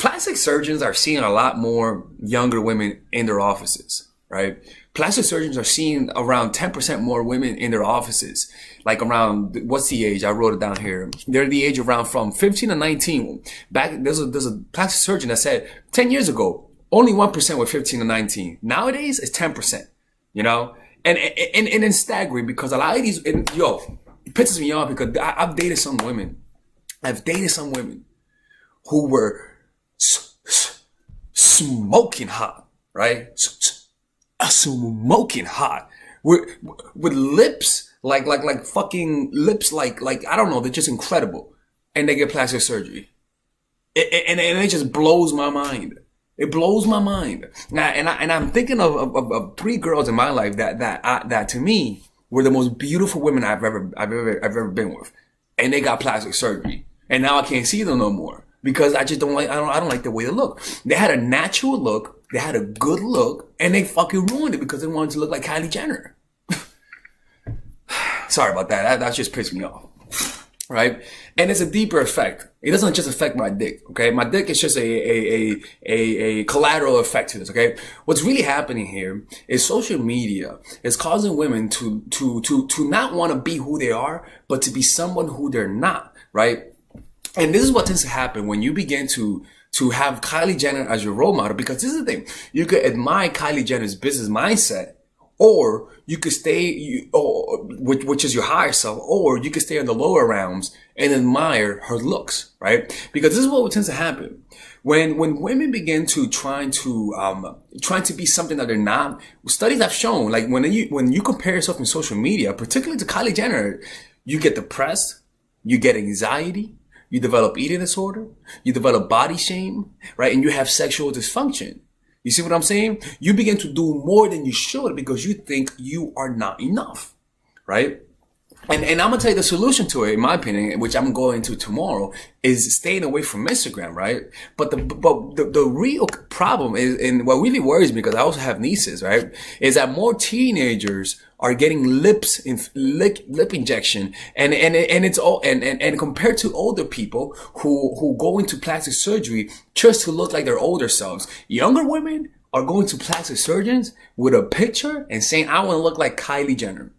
plastic surgeons are seeing a lot more younger women in their offices, right? Plastic surgeons are seeing around 10% more women in their offices. Like around, what's the age? I wrote it down here. They're the age around from 15 to 19. Back, there's a plastic surgeon that said 10 years ago, only 1% were 15 to 19. Nowadays, it's 10%, you know? And it's staggering because a lot of these, it pisses me off because I've dated some women. I've dated some women who were smoking hot, right? Smoking hot with lips like fucking lips like I don't know, they're just incredible, and they get plastic surgery, and it just blows my mind. It blows my mind. Now, and I'm thinking of 3 girls in my life that to me were the most beautiful women I've ever been with, and they got plastic surgery, and now I can't see them no more because I just don't like I don't like the way they look. They had a natural look. They had a good look, and they fucking ruined it because they wanted to look like Kylie Jenner. Sorry about that. That just pissed me off. Right? And it's a deeper effect. It doesn't just affect my dick, okay? My dick is just a collateral effect to this, okay? What's really happening here is social media is causing women to not want to be who they are, but to be someone who they're not, right? And this is what tends to happen when you begin to have Kylie Jenner as your role model, because this is the thing. You could admire Kylie Jenner's business mindset, or you could stay, which is your higher self, or you could stay in the lower realms and admire her looks, right? Because this is what tends to happen. When women begin to trying to be something that they're not, studies have shown, like when you compare yourself in social media, particularly to Kylie Jenner, you get depressed, you get anxiety, you develop eating disorder, you develop body shame, right? And you have sexual dysfunction. You see what I'm saying? You begin to do more than you should because you think you are not enough, right? And I'm gonna tell you the solution to it, in my opinion, which I'm going to tomorrow, is staying away from Instagram, right? But the real problem is, and what really worries me, because I also have nieces, right, is that more teenagers are getting lip injection, and it's all and compared to older people who go into plastic surgery just to look like their older selves, younger women are going to plastic surgeons with a picture and saying, "I want to look like Kylie Jenner."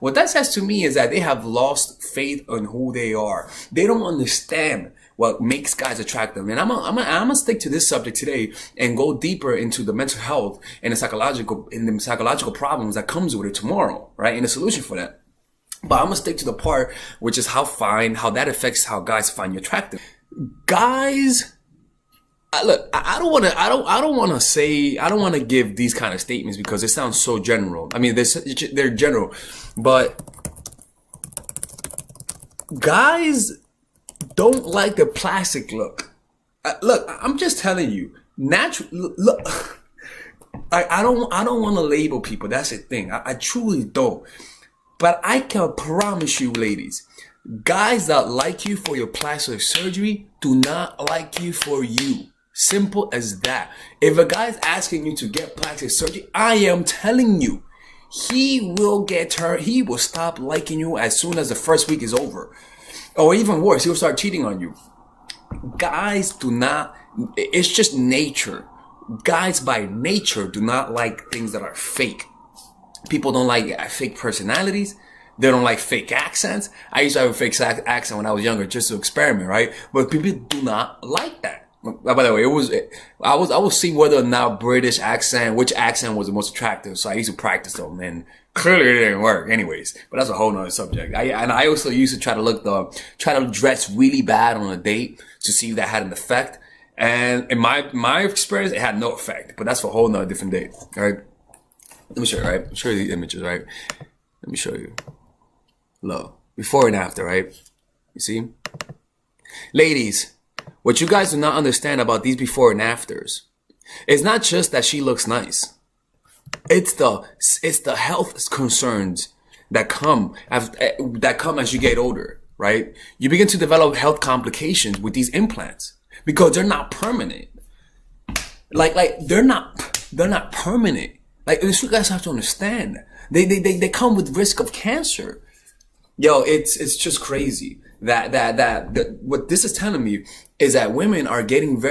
What that says to me is that they have lost faith in who they are. They don't understand what makes guys attractive. And I'm gonna stick to this subject today and go deeper into the mental health and the psychological problems that comes with it tomorrow, right? And the solution for that. But I'm gonna stick to the part which is how that affects how guys find you attractive. Guys, look, I don't want to give these kind of statements because it sounds so general. I mean, they're general, but guys don't like the plastic look. Look, I'm just telling you, natural look. I don't want to label people. That's the thing. I truly don't. But I can promise you, ladies, guys that like you for your plastic surgery do not like you for you. Simple as that. If a guy's asking you to get plastic surgery, I am telling you, he will he will stop liking you as soon as the first week is over. Or even worse, he'll start cheating on you. Guys do not, it's just nature. Guys by nature do not like things that are fake. People don't like fake personalities. They don't like fake accents. I used to have a fake accent when I was younger just to experiment, right? But people do not like that. By the way, I was seeing whether or not which accent was the most attractive. So I used to practice them, and clearly it didn't work anyways. But that's a whole nother subject. I also used to try to dress really bad on a date to see if that had an effect. And in my experience, it had no effect. But that's for a whole nother different date. All right. Let me show you, right? I'll show you the images, right? Let me show you. Look, before and after, right? You see? Ladies, what you guys do not understand about these before and afters is not just that she looks nice. It's the health concerns that come as you get older, right? You begin to develop health complications with these implants because they're not permanent. Like they're not permanent. Like this, you guys have to understand. They come with risk of cancer. Yo, it's just crazy that what this is telling me is that women are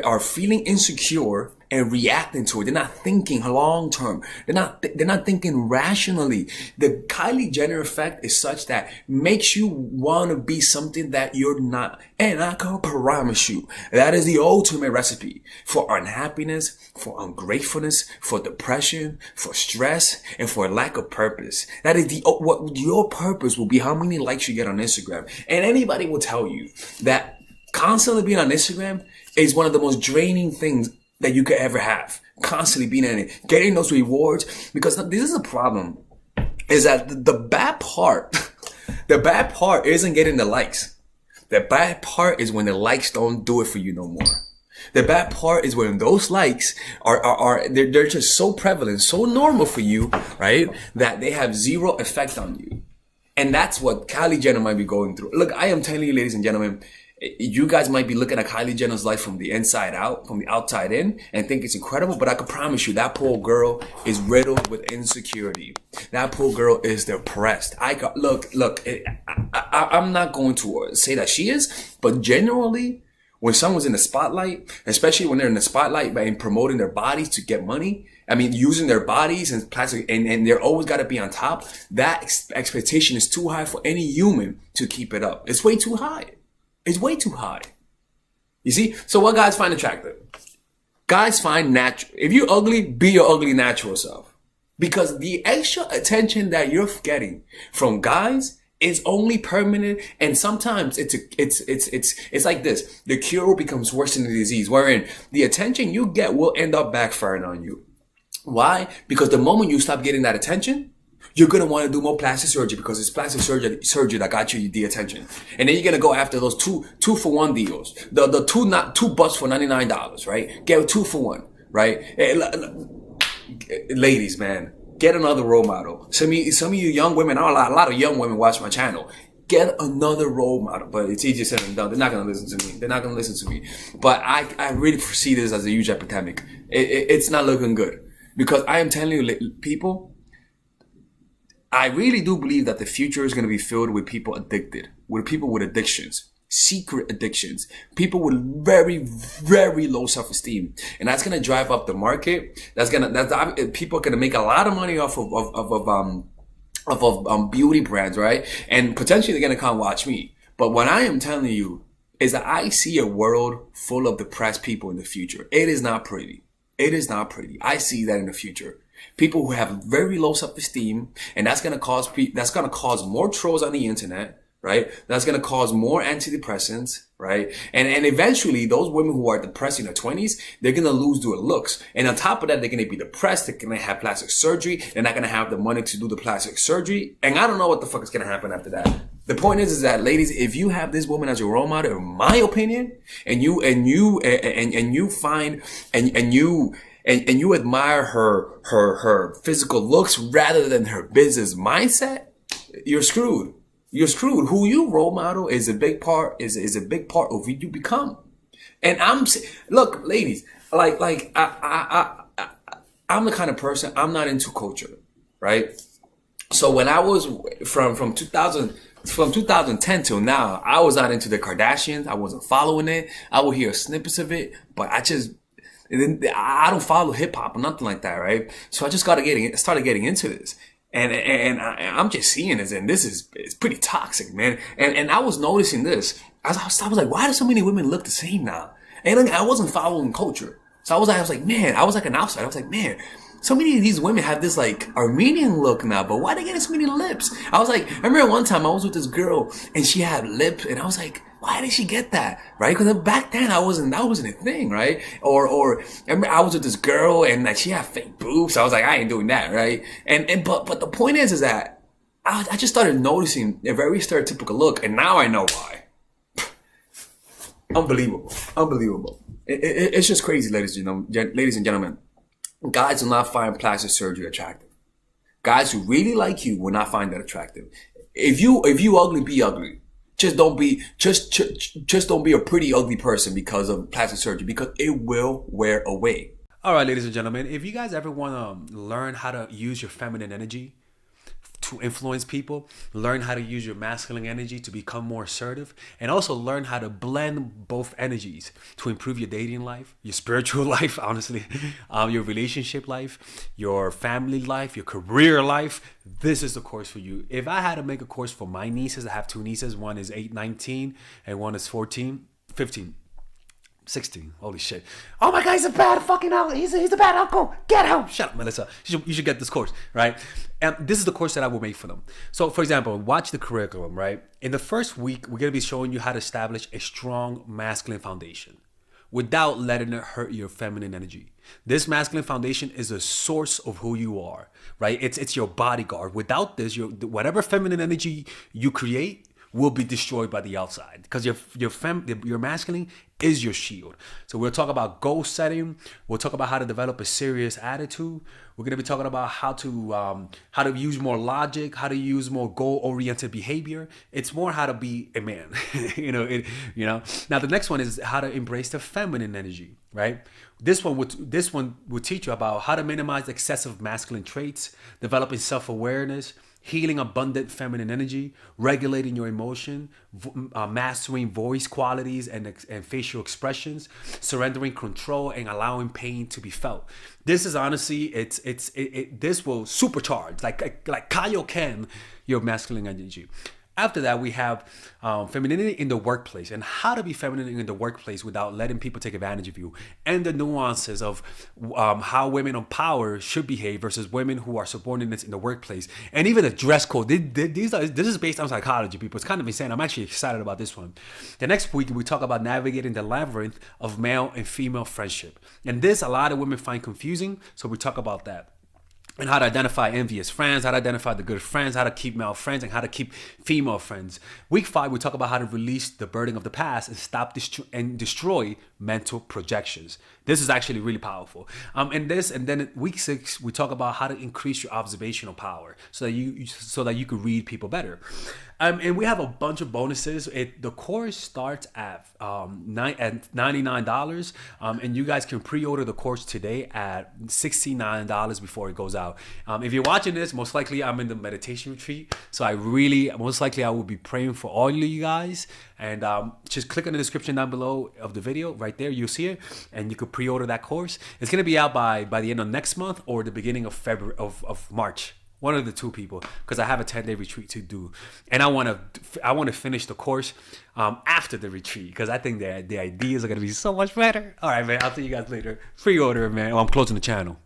are feeling insecure and reacting to it. They're not thinking long term. They're not thinking rationally. The Kylie Jenner effect is such that makes you want to be something that you're not. And I can promise you, that is the ultimate recipe for unhappiness, for ungratefulness, for depression, for stress, and for lack of purpose. That is what your purpose will be, how many likes you get on Instagram. And anybody will tell you that constantly being on Instagram is one of the most draining things that you could ever have. Constantly being in it, getting those rewards. Because this is a problem, is that the bad part, the bad part isn't getting the likes. The bad part is when the likes don't do it for you no more. The bad part is when those likes they're just so prevalent, so normal for you, right? That they have zero effect on you. And that's what Kylie Jenner might be going through. Look, I am telling you, ladies and gentlemen, you guys might be looking at Kylie Jenner's life from the inside out, from the outside in, and think it's incredible. But I can promise you that poor girl is riddled with insecurity. That poor girl is depressed. I'm not going to say that she is, but generally, when someone's in the spotlight, especially when they're in the spotlight by promoting their bodies to get money, I mean, using their bodies and plastic, and they're always got to be on top, that expectation is too high for any human to keep it up. It's way too high. It's way too high. You see? So what guys find attractive? Guys find natural. If you're ugly, be your ugly natural self. Because the extra attention that you're getting from guys is only permanent, and sometimes it's like this. The cure becomes worse than the disease, wherein the attention you get will end up backfiring on you. Why? Because the moment you stop getting that attention, you're going to want to do more plastic surgery, because it's plastic surgery that got you the attention. And then you're going to go after those two for one deals. The two butts for $99, right? Get 2 for 1, right? Ladies, man, get another role model. Some of you young women, a lot of young women watch my channel. Get another role model, but it's easier said than done. They're not going to listen to me. But I really foresee this as a huge epidemic. It's not looking good, because I am telling you, people, I really do believe that the future is going to be filled with people addicted, with people with addictions, secret addictions, people with very, very low self-esteem. And that's going to drive up the market. People are going to make a lot of money off of beauty brands, right? And potentially they're going to come watch me. But what I am telling you is that I see a world full of depressed people in the future. It is not pretty. It is not pretty. I see that in the future. People who have very low self-esteem, and that's going to cause more trolls on the internet, right? That's going to cause more antidepressants, right? And eventually those women who are depressed in their 20s, they're going to lose their looks. And on top of that, they're going to be depressed. They're going to have plastic surgery. They're not going to have the money to do the plastic surgery. And I don't know what the fuck is going to happen after that. The point is that, ladies, if you have this woman as your role model, in my opinion, and you admire her physical looks rather than her business mindset, you're screwed. You're screwed. Who you role model is a big part of who you become. And look, ladies, I'm the kind of person, I'm not into culture, right? So when I was from 2010 till now, I was not into the Kardashians. I wasn't following it. I would hear snippets of it, but I don't follow hip hop or nothing like that, right? So I just started getting into this, and I'm just seeing this, and it's pretty toxic, man. And I was noticing this. I was like, why do so many women look the same now? And I wasn't following culture, so I was like, man, I was like an outsider. I was like, man, so many of these women have this like Armenian look now, but why they getting so many lips? I was like, I remember one time I was with this girl and she had lips, and I was like, why did she get that? Right? Because back then that wasn't a thing, right? Or I remember I was with this girl and like she had fake boobs. So I was like, I ain't doing that, right? But the point is that I just started noticing a very stereotypical look, and now I know why. Unbelievable. It's just crazy, ladies and gentlemen. Guys will not find plastic surgery attractive. Guys who really like you will not find that attractive. If you ugly, be ugly. Just don't be a pretty ugly person because of plastic surgery, because it will wear away. All right, ladies and gentlemen, if you guys ever want to learn how to use your feminine energy to influence people, learn how to use your masculine energy to become more assertive, and also learn how to blend both energies to improve your dating life, your spiritual life, honestly, your relationship life, your family life, your career life. This is the course for you. If I had to make a course for my nieces, I have two nieces. One is 8, 19, and one is 14, 15. 16. Holy shit. Oh my God, he's a bad fucking uncle. He's a bad uncle. Get him. Shut up, Melissa. You should get this course, right? And this is the course that I will make for them. So, for example, watch the curriculum, right? In the first week, we're going to be showing you how to establish a strong masculine foundation without letting it hurt your feminine energy. This masculine foundation is a source of who you are, right? It's your bodyguard. Without this, whatever feminine energy you create will be destroyed by the outside, because your masculine is your shield. So we'll talk about goal setting. We'll talk about how to develop a serious attitude. We're going to be talking about how to use more logic, how to use more goal-oriented behavior. It's more how to be a man. Now the next one is how to embrace the feminine energy, right? This one will teach you about how to minimize excessive masculine traits, developing self-awareness, healing abundant feminine energy, regulating your emotion, mastering voice qualities and facial expressions, surrendering control, and allowing pain to be felt. This is honestly, this will supercharge, like Kaioken, your masculine energy. After that, we have femininity in the workplace, and how to be feminine in the workplace without letting people take advantage of you, and the nuances of how women of power should behave versus women who are subordinates in the workplace, and even the dress code. This is based on psychology, people. It's kind of insane. I'm actually excited about this one. The next week, we talk about navigating the labyrinth of male and female friendship, and this a lot of women find confusing, so we talk about that. And how to identify envious friends, how to identify the good friends, how to keep male friends, and how to keep female friends. Week 5, we talk about how to release the burden of the past and stop and destroy mental projections. This is actually really powerful. And then week 6, we talk about how to increase your observational power so that you can read people better. And we have a bunch of bonuses. The course starts at $99, and you guys can pre-order the course today at $69 before it goes out. If you're watching this, most likely I'm in the meditation retreat, so most likely I will be praying for all of you guys. And just click on the description down below of the video. Right there, you'll see it, and you can pre-order that course. It's gonna be out by the end of next month or the beginning of February of March. One of the two, people, because I have a 10-day retreat to do, and I want to finish the course after the retreat, because I think the ideas are gonna be so much better. All right, man. I'll see you guys later. Pre-order, man. I'm closing the channel.